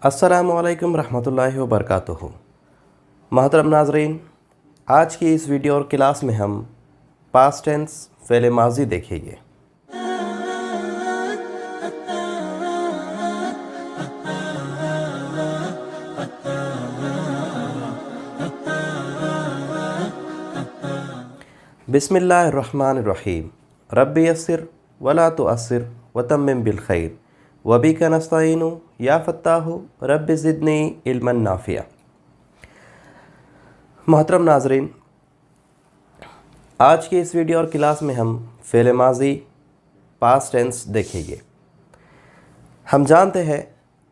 अस्सलामुअलैकुम रहमतुल्लाहि व बरकातुहू। मोहतरम नाज़रीन, आज की इस वीडियो और क्लास में हम पास्ट टेंस फ़ेल माज़ी देखेंगे। बिस्मिल्लाहिर्रहमानिर्रहीम। रब्बि यस्सिर वला तुअस्सिर वतम्मिम बिल खैर वबिका नस्तईनु या फ़त्ताहु रब्बि ज़िदनी इल्मन नाफ़िया। मोहतरम नाज़रीन, आज की इस वीडियो और क्लास में हम फ़ेल माज़ी पास्ट टेंस देखेंगे। हम जानते हैं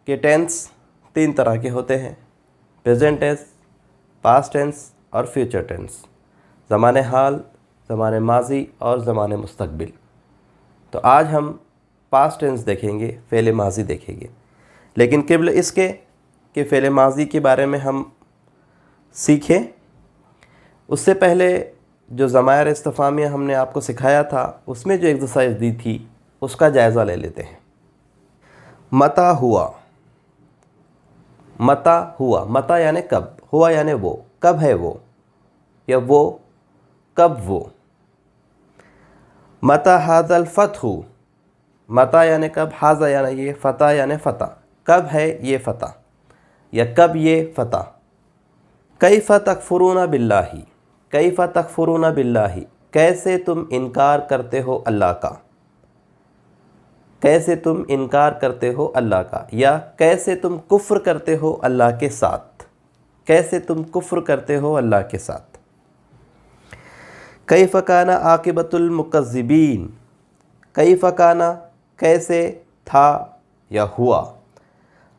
कि टेंस तीन तरह के होते हैं: प्रेजेंट टेंस, पास्ट टेंस और फ्यूचर टेंस। ज़माने हाल, ज़माने माज़ी और ज़माने मुस्तक़बिल। तो आज हम पास्ट टेंस देखेंगे, फ़ेल माज़ी देखेंगे। लेकिन क़ब्ल इसके कि फ़ेल माज़ी के बारे में हम सीखें, उससे पहले जो ज़मायर इस्तिफ़ामिया हमने आपको सिखाया था, उसमें जो एक्सरसाइज दी थी उसका जायज़ा ले लेते हैं। मता हुआ, मता हुआ, मता यानी कब, हुआ यानी वो, कब है वो, या वो कब वो। मता हाज़ल फ़तहु, मता यानी कब, हाज़ा यानी ये, फ़ता यानी फ़ता, कब है ये फ़ता या कब ये फ़ता। कैफ़ तकफ़ुरूना बिल्लाही, कैफ़ तकफ़ुरूना बिल्लाही, कैसे तुम इनकार करते हो अल्लाह का, कैसे तुम इनकार करते हो अल्लाह का, या कैसे तुम कुफ्र करते हो अल्लाह के साथ, कैसे तुम कुफ्र करते हो अल्लाह के साथ। कैफ़ काना आक़िबतुल मुकज़्ज़िबीन, कैफ़ काना कैसे था या हुआ,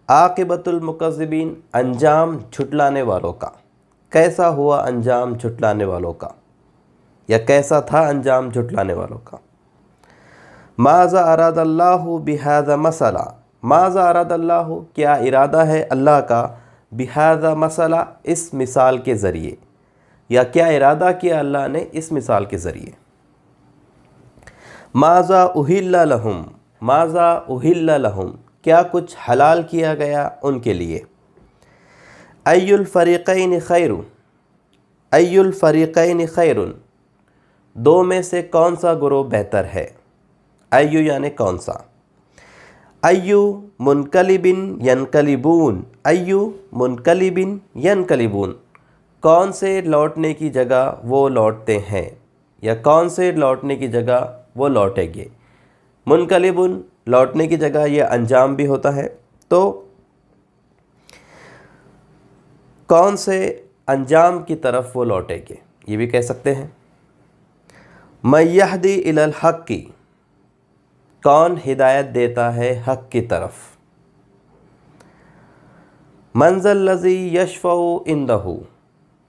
आक़िबतुल मुकज़्ज़िबीन अंजाम झुटलाने वालों का, कैसा हुआ अंजाम झुटलाने वालों का, या कैसा था अंजाम झुटलाने वालों का। माज़ा अरादल्लाहु बिहाज़ा मसला, माज़ा अरादल्लाहु क्या इरादा है अल्लाह का, बिहाज़ा मसला इस मिसाल के ज़रिए, या क्या इरादा किया अल्लाह ने इस मिसाल के ज़रिए। माज़ा उहिल्ला लहुम, माज़ा उहिल्ला लहुम क्या कुछ हलाल किया गया उनके लिए। अय्युल फ़रीक़ैन खैरु, अय्युल फ़रीक़ैन खैरुन दो में से कौन सा गुरोह बेहतर है। अय्यु यानी कौन सा। अय्यु मुनक़लिबिन यनक़लिबून, अय्यु मुनक़लिबिन यनक़लिबून कौन से लौटने की जगह वो लौटते हैं, या कौन से लौटने की जगह वो लौटेंगे। मुनक़लिबुन लौटने की जगह ये अंजाम भी होता है, तो कौन से अंजाम की तरफ वो लौटेंगे ये भी कह सकते हैं। मयहदी इलल हक़्क़ि कौन हिदायत देता है हक़ की तरफ। मंज़ल लज़ी यशफ़उ इंदहु,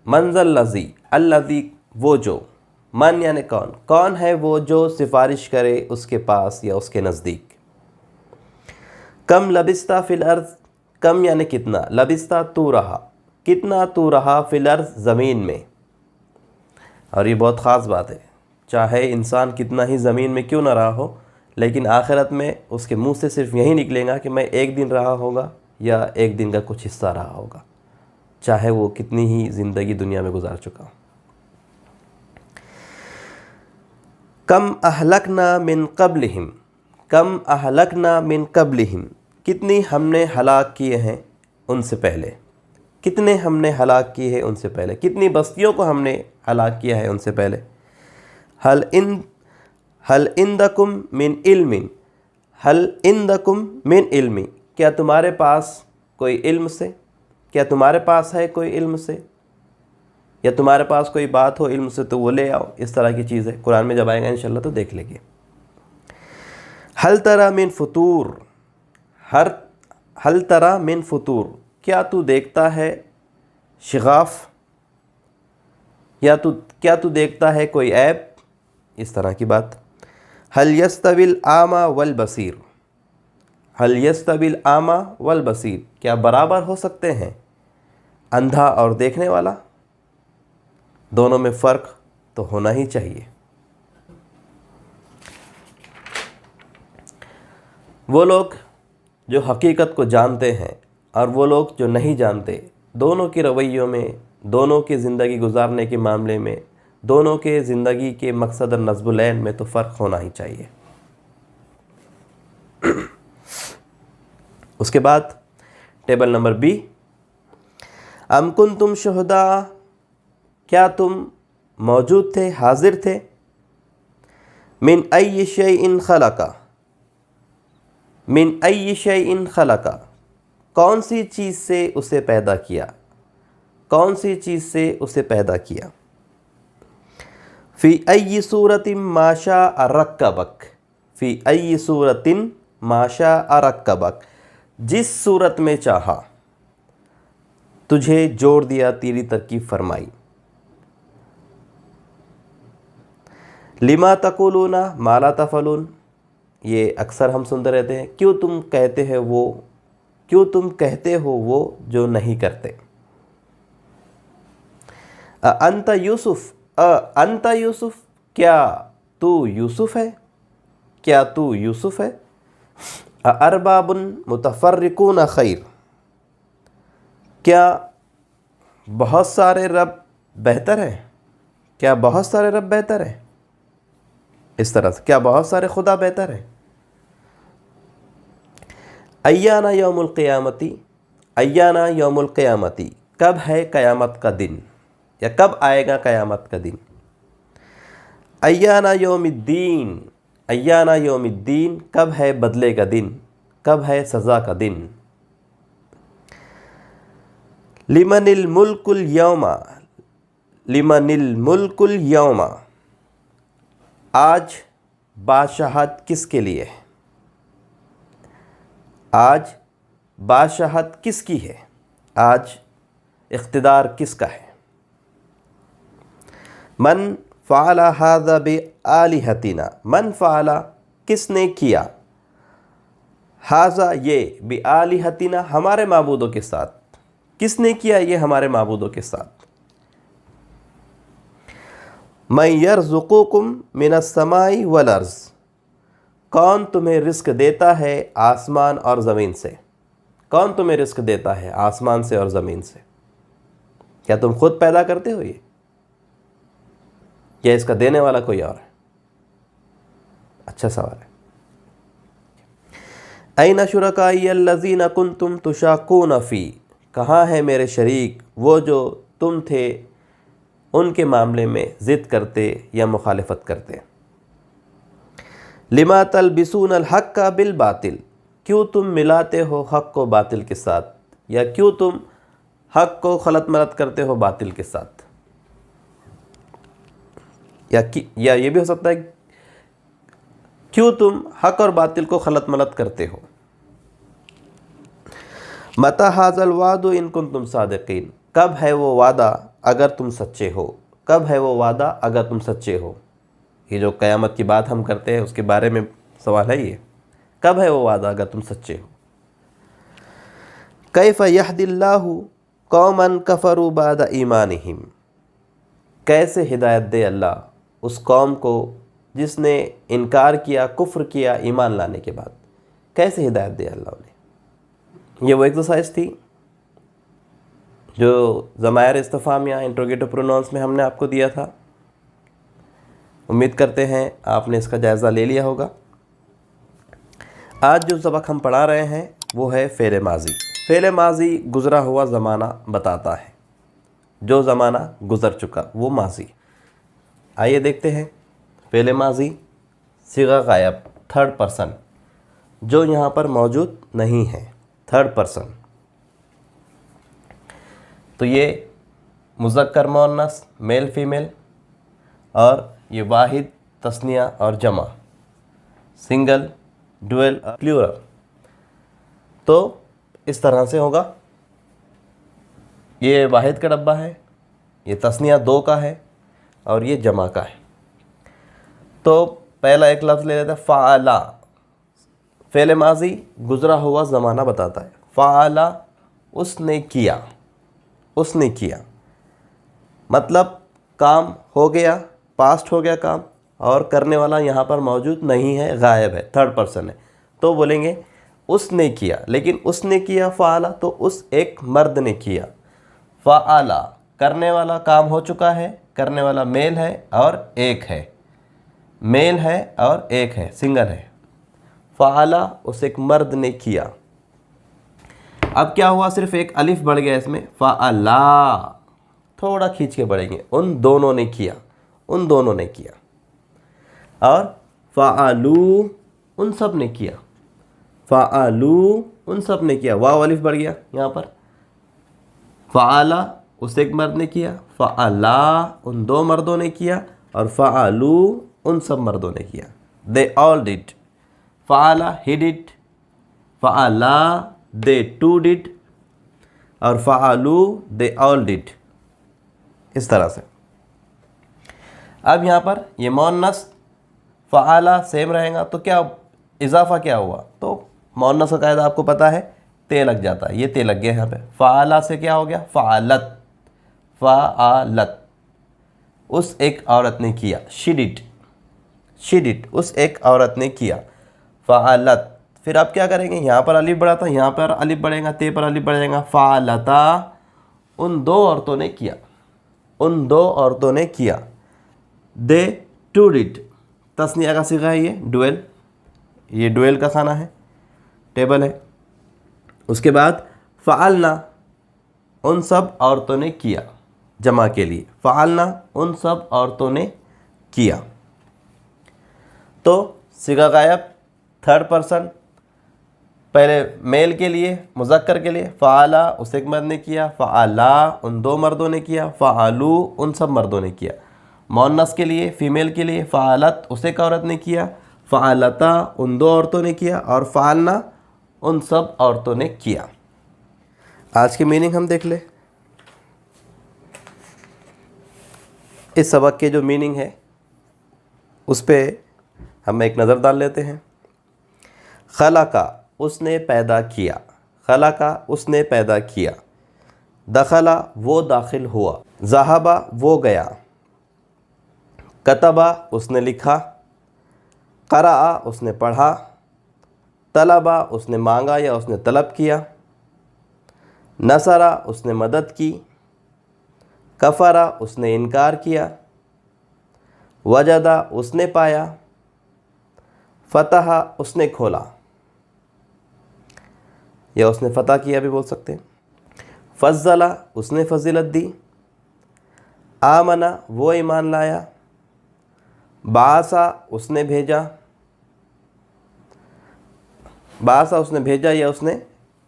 मंज़ल लज़ी, अल्लज़ी वो जो, मन यानी कौन, कौन है वो जो सिफारिश करे उसके पास या उसके नज़दीक। कम लबिस्ता फ़िल अर्ज़, कम यानी कितना, लबिस्ता तू रहा, कितना तू रहा, फ़िल अर्ज़ ज़मीन में। और ये बहुत ख़ास बात है, चाहे इंसान कितना ही ज़मीन में क्यों ना रहा हो, लेकिन आखिरत में उसके मुंह से सिर्फ यही निकलेगा कि मैं एक दिन रहा होगा या एक दिन का कुछ हिस्सा रहा होगा, चाहे वो कितनी ही ज़िंदगी दुनिया में गुजार चुका हो। कम अहलकना मिन क़ब्लिहिम, कम अहलकना मिन क़ब्लिहिम कितनी हमने हलाक किए हैं उनसे पहले, कितने हमने हलाक किए हैं उनसे पहले, कितनी बस्तियों को हमने हलाक किया है उनसे पहले। हल इंदकुम मिन इल्मिन, हल इंदकुम मिन इल्मी क्या तुम्हारे पास कोई इल्म से, क्या तुम्हारे पास है कोई इल्म से, या तुम्हारे पास कोई बात हो इल्म से तो वो ले आओ। इस तरह की चीज़ है, कुरान में जब आएगा इंशाल्लाह तो देख लेंगे। हल तरा मिन फतूर, हल तरा मिन फतूर क्या तू देखता है शिगाफ, या क्या तू देखता है कोई ऐब, इस तरह की बात। हल यस्तविल आमा वल बसीर, हल यस्तविल आमा वल बसीर क्या बराबर हो सकते हैं अंधा और देखने वाला, दोनों में फ़र्क तो होना ही चाहिए। वो लोग जो हकीकत को जानते हैं और वो लोग जो नहीं जानते, दोनों के रवैयों में, दोनों की ज़िंदगी गुजारने के मामले में, दोनों के ज़िंदगी के मकसद और नज़्बुलैन में तो फ़र्क होना ही चाहिए। उसके बाद टेबल नंबर बी, अम कुंतुम शुहदा, क्या तुम मौजूद थे, हाजिर थे, मिन अय्यि शैइन खलका, मिन अय्यि शैइन खलका, कौन सी चीज़ से उसे पैदा किया, कौन सी चीज़ से उसे पैदा किया। फ़ी अय्यि सूरतिन माशा अरक्कबक, फ़ी अय्यि सूरतिन माशा अरक्कबक, जिस सूरत में चाहा तुझे जोड़ दिया, तेरी तरकीब फरमाई। लिमा तकुलूना मा ला तफलून, ये अक्सर हम सुनते रहते हैं, क्यों तुम कहते हैं वो, क्यों तुम कहते हो वो जो नहीं करते। अंत यूसुफ, अंत यूसुफ, क्या तू यूसुफ है, क्या तू यूसुफ है। अरबाबुन मुतफर्रिकून खैर, क्या बहुत सारे रब बेहतर है, क्या बहुत सारे रब बेहतर है, इस तरह से, क्या बहुत सारे खुदा बेहतर है। अय्याना यौमुल क़ियामती, अय्याना यौमुल क़ियामती, कब है क़यामत का दिन, या कब आएगा क़यामत का दिन। अय्याना यौमिद्दीन, अय्याना यौमिद्दीन, कब है बदले का दिन, कब है सज़ा का दिन। लिमनिल मुल्कुल यौमा, लिमनिल मुल्कुल यौमा, आज बादशाहत किसके लिए है, आज बादशाहत किसकी है, आज इख्तिदार किसका है। मन फ़अला हाज़ा बि आलिहतिना, मन फ़अला, किसने किया, हाज़ा ये, बि आलिहतिना, हमारे माबूदों के साथ, किसने किया ये हमारे माबूदों के साथ। मैं यर्ज़ुक़ुकुम मिनस्समाई वल अर्ज़, कौन तुम्हें रिस्क देता है आसमान और ज़मीन से, कौन तुम्हें रिस्क देता है आसमान से और ज़मीन से। क्या तुम खुद पैदा करते हो ये, या इसका देने वाला कोई और है। अच्छा सवाल है। ऐना शुरकाई अल्लज़ीना कुंतुम तुशाकून फ़ी, कहाँ है मेरे शरीक वो जो तुम थे उनके मामले में ज़िद करते या मुखालिफत करते। लिमा तलबिसून अल हक़्क़ बिल बातिल, क्यों तुम मिलाते हो हक़ को बातिल के साथ, या क्यों तुम हक़ को खलत मलत करते हो बातिल के साथ। या ये भी हो सकता है क्यों तुम हक़ और बातिल को खलत मलत करते हो। मता हाज़ल वादु इन कुंतुम सादिकीन, कब है वो वादा अगर तुम सच्चे हो, कब है वो वादा अगर तुम सच्चे हो। ये जो क़यामत की बात हम करते हैं उसके बारे में सवाल है ये, कब है वो वादा अगर तुम सच्चे हो। कैफ़ यहदिल्लाहु कौमन कफ़रू बाद ईमानिहिम, कैसे हिदायत दे अल्लाह उस कौम को जिसने इनकार किया, कुफ्र किया ईमान लाने के बाद, कैसे हिदायत दे अल्लाह ने। ये वो एक्सरसाइज थी जो ज़मायर इस्तिफ़ाम या इंट्रोगेटिव प्रोनाउंस में हमने आपको दिया था। उम्मीद करते हैं आपने इसका जायज़ा ले लिया होगा। आज जो सबक हम पढ़ा रहे हैं वो है फ़ेल माज़ी। फ़ेल माज़ी गुज़रा हुआ ज़माना बताता है, जो ज़माना गुज़र चुका वो माज़ी। आइए देखते हैं फ़ेल माज़ी सिगा गायब, थर्ड पर्सन, जो यहाँ पर मौजूद नहीं है, थर्ड पर्सन। तो ये मुज़क्कर मुअन्नस, मेल फीमेल, और ये वाहिद तस्निया और जमा, सिंगल डुअल प्लूरल। तो इस तरह से होगा। ये वाहिद का डब्बा है, ये तस्निया दो का है और ये जमा का है। तो पहला एक लफ्ज़ ले लेते हैं फ़ाला। फ़ेल माज़ी गुज़रा हुआ ज़माना बताता है। फ़ाला उसने किया, उसने किया मतलब काम हो गया, पास्ट हो गया काम, और करने वाला यहाँ पर मौजूद नहीं है, गायब है, थर्ड पर्सन है। तो बोलेंगे उसने किया, लेकिन उसने किया फ़ाला तो उस एक मर्द ने किया। फ़ाला करने वाला काम हो चुका है, करने वाला मेल है और एक है, मेल है और एक है, सिंगल है। फ़ाला उस एक मर्द ने किया। अब क्या हुआ, सिर्फ एक अलिफ बढ़ गया इसमें, फ़ाला थोड़ा खींच के बढ़ेंगे, उन दोनों ने किया, उन दोनों ने किया। और फ़ालू उन सब ने किया, फ़ालू उन सब ने किया, वाव अलिफ बढ़ गया यहाँ पर। फ़ाला उस एक मर्द ने किया, फ़ाला उन दो मर्दों ने किया, और फ़ालू उन सब मर्दों ने किया। दे ऑल डिड, फ़ाला ही डिड, फ़ाला दे टू डिड, और फ़ालू दे ऑल डिड, इस तरह से। अब यहाँ पर ये मुअन्नस फ़ाला सेम रहेगा तो क्या इजाफा क्या हुआ, तो मुअन्नस का कायदा आपको पता है, ते लग जाता है, ये ते लग गया यहाँ पे। फ़ाला से क्या हो गया, फ़ालत, फ़ालत उस एक औरत ने किया, शी डिड उस एक औरत ने किया, फ़ालत। फिर आप क्या करेंगे, यहाँ पर अलिफ बढ़ा था, यहाँ पर अलिफ बढ़ेगा, ते पर अलिफ बढ़ेगा, फ़ालता उन दो औरतों ने किया, उन दो औरतों ने किया। दे टू डिड तस्निया का सिगा है, ये डुएल, ये डुएल का खाना है, टेबल है। उसके बाद फ़ालना उन सब औरतों ने किया, जमा के लिए, फ़ालना उन सब औरतों ने किया। तो सिगा गायब थर्ड पर्सन, पहले मेल के लिए, मुज़क्कर के लिए, फ़ाला उस एक मर्द ने किया, फ़ाला उन दो मर्दों ने किया, फ़ालू उन सब मर्दों ने किया। मुअन्नस के लिए, फ़ीमेल के लिए, फ़ालत उस एक औरत ने किया, फ़ालता उन दो औरतों ने किया, और फ़ालना उन सब औरतों ने किया। आज की मीनिंग हम देख ले। इस सबक के जो मीनिंग है उस पर हम एक नज़र डाल लेते हैं। खलका उसने पैदा किया, खलका उसने पैदा किया। दखला वो दाखिल हुआ, ज़हाबा वो गया, कतबा उसने लिखा, क़राअ उसने पढ़ा, तलबा उसने मांगा या उसने तलब किया, नसरा उसने मदद की, कफ़रा उसने इनकार किया, वजदा उसने पाया, फ़तहा उसने खोला या उसने फ़तह किया भी बोल सकते हैं। फ़ज़्ज़ला उसने फ़जीलत दी, आमना वो ईमान लाया, बासा उसने भेजा, बासा उसने भेजा या उसने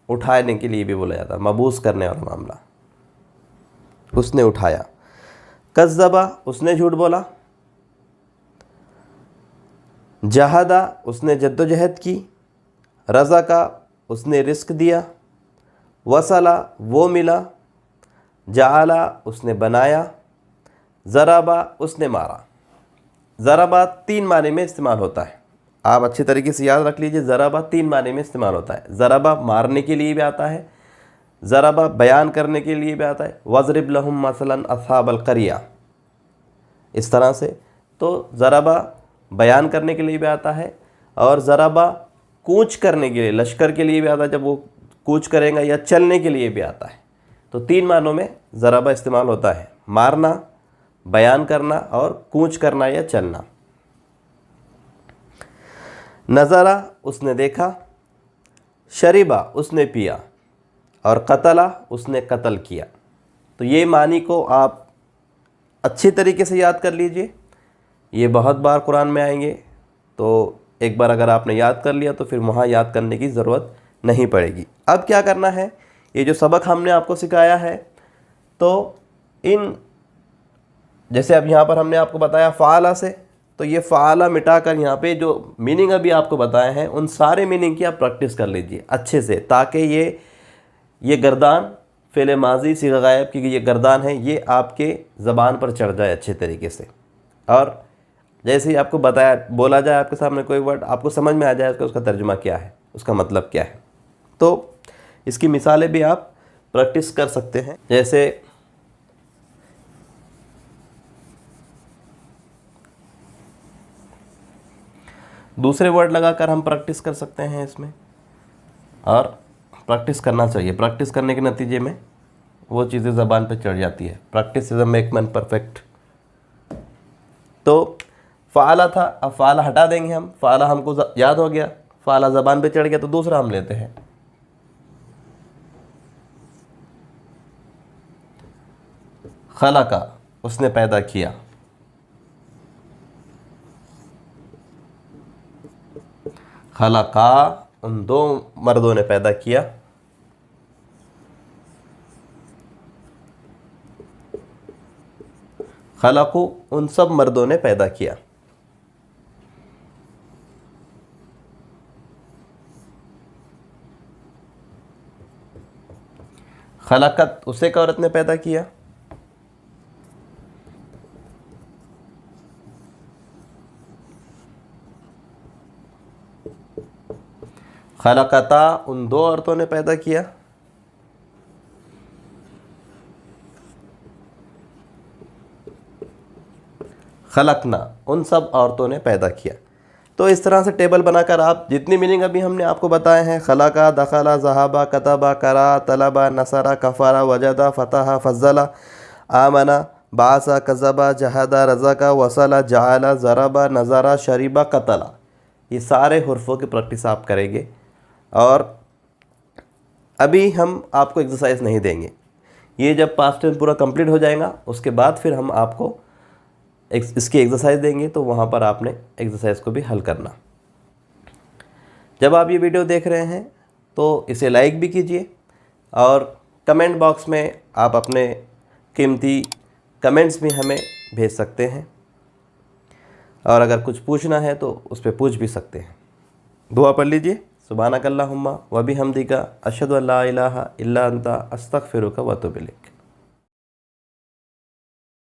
उठाने के लिए भी बोला जाता है, मबूस करने वाला मामला, उसने उठाया। कज़्ज़बा उसने झूठ बोला, जहदा उसने जद्दोजहद की, रज़का उसने रिस्क दिया, वसला वो मिला, जाला उसने बनाया, ज़राबा उसने मारा। ज़राबा तीन माने में इस्तेमाल होता है, आप अच्छे तरीके से याद रख लीजिए। ज़राबा तीन माने में इस्तेमाल होता है। ज़राबा मारने के लिए भी आता है, ज़राबा बयान करने के लिए भी आता है, वज़रिब लहुम मसलन अस्हाबल क़रिया, इस तरह से। तो ज़राबा बयान करने के लिए भी आता है, और ज़राबा कूच करने के लिए, लश्कर के लिए भी आता है, जब वो कूच करेंगे, या चलने के लिए भी आता है। तो तीन मानों में ज़राबा इस्तेमाल होता है, मारना, बयान करना और कूच करना या चलना। नज़रा उसने देखा, शरीबा उसने पिया, और कतला उसने कत्ल किया। तो ये मानी को आप अच्छी तरीके से याद कर लीजिए, ये बहुत बार कुरान में आएंगे, तो एक बार अगर आपने याद कर लिया तो फिर वहाँ याद करने की ज़रूरत नहीं पड़ेगी। अब क्या करना है, ये जो सबक हमने आपको सिखाया है, तो इन जैसे अब यहाँ पर हमने आपको बताया फ़ाला से, तो ये फ़ाला मिटाकर यहाँ पे जो मीनिंग अभी आपको बताए हैं उन सारे मीनिंग की आप प्रैक्टिस कर लीजिए अच्छे से, ताकि ये गर्दान फ़ेल माजी सिगा गायब की ये गर्दान है, ये आपके ज़बान पर चढ़ जाए अच्छे तरीके से। और जैसे ही आपको बताया, बोला जाए आपके सामने कोई वर्ड, आपको समझ में आ जाए उसका तर्जुमा क्या है, उसका मतलब क्या है। तो इसकी मिसालें भी आप प्रैक्टिस कर सकते हैं। जैसे दूसरे वर्ड लगाकर हम प्रैक्टिस कर सकते हैं इसमें। और प्रैक्टिस करना चाहिए। प्रैक्टिस करने के नतीजे में वो चीज़ें ज़बान पे चढ़ जाती है। Practice is a make man perfect. तो फ़ाला था, अब फ़ाला हटा देंगे हम। फ़ाला हमको याद हो गया, फ़ाला ज़बान पे चढ़ गया, तो दूसरा हम लेते हैं। खलका, उसने पैदा किया। खलका, उन दो मर्दों ने पैदा किया। खलकू, उन सब मर्दों ने पैदा किया। खलकत, उसे एक औरत ने पैदा किया। खलकता, उन दो औरतों ने पैदा किया। खलकना, उन सब औरतों ने पैदा किया। तो इस तरह से टेबल बनाकर आप जितनी मीनिंग अभी हमने आपको बताए हैं, खलका, दखला, ज़हाबा, कतबा, करा, तलबा, नसरा, कफ़ारा, वजदा, फ़तहा, फ़ज़्ज़ला, आमना, बासा, कज़बा, जहदा, रज़का, वसला, जआला, ज़रबा, नज़रा, शरीबा, कतला, ये सारे हुर्फ़ों की प्रैक्टिस आप करेंगे। और अभी हम आपको एक्सरसाइज नहीं देंगे, ये जब पास्ट टेंस पूरा कंप्लीट हो जाएगा उसके बाद फिर हम आपको इसकी एक्सरसाइज देंगे, तो वहाँ पर आपने एक्सरसाइज को भी हल करना। जब आप ये वीडियो देख रहे हैं तो इसे लाइक भी कीजिए और कमेंट बॉक्स में आप अपने कीमती कमेंट्स भी हमें भेज सकते हैं, और अगर कुछ पूछना है तो उस पर पूछ भी सकते हैं। दुआ पढ़ लीजिए। सुब्हानक अल्लाहुम्मा व बिहम्दिका अशहदु अल्ला इलाहा इल्ला अंता अस्तगफिरुका व अतूबु इलैक।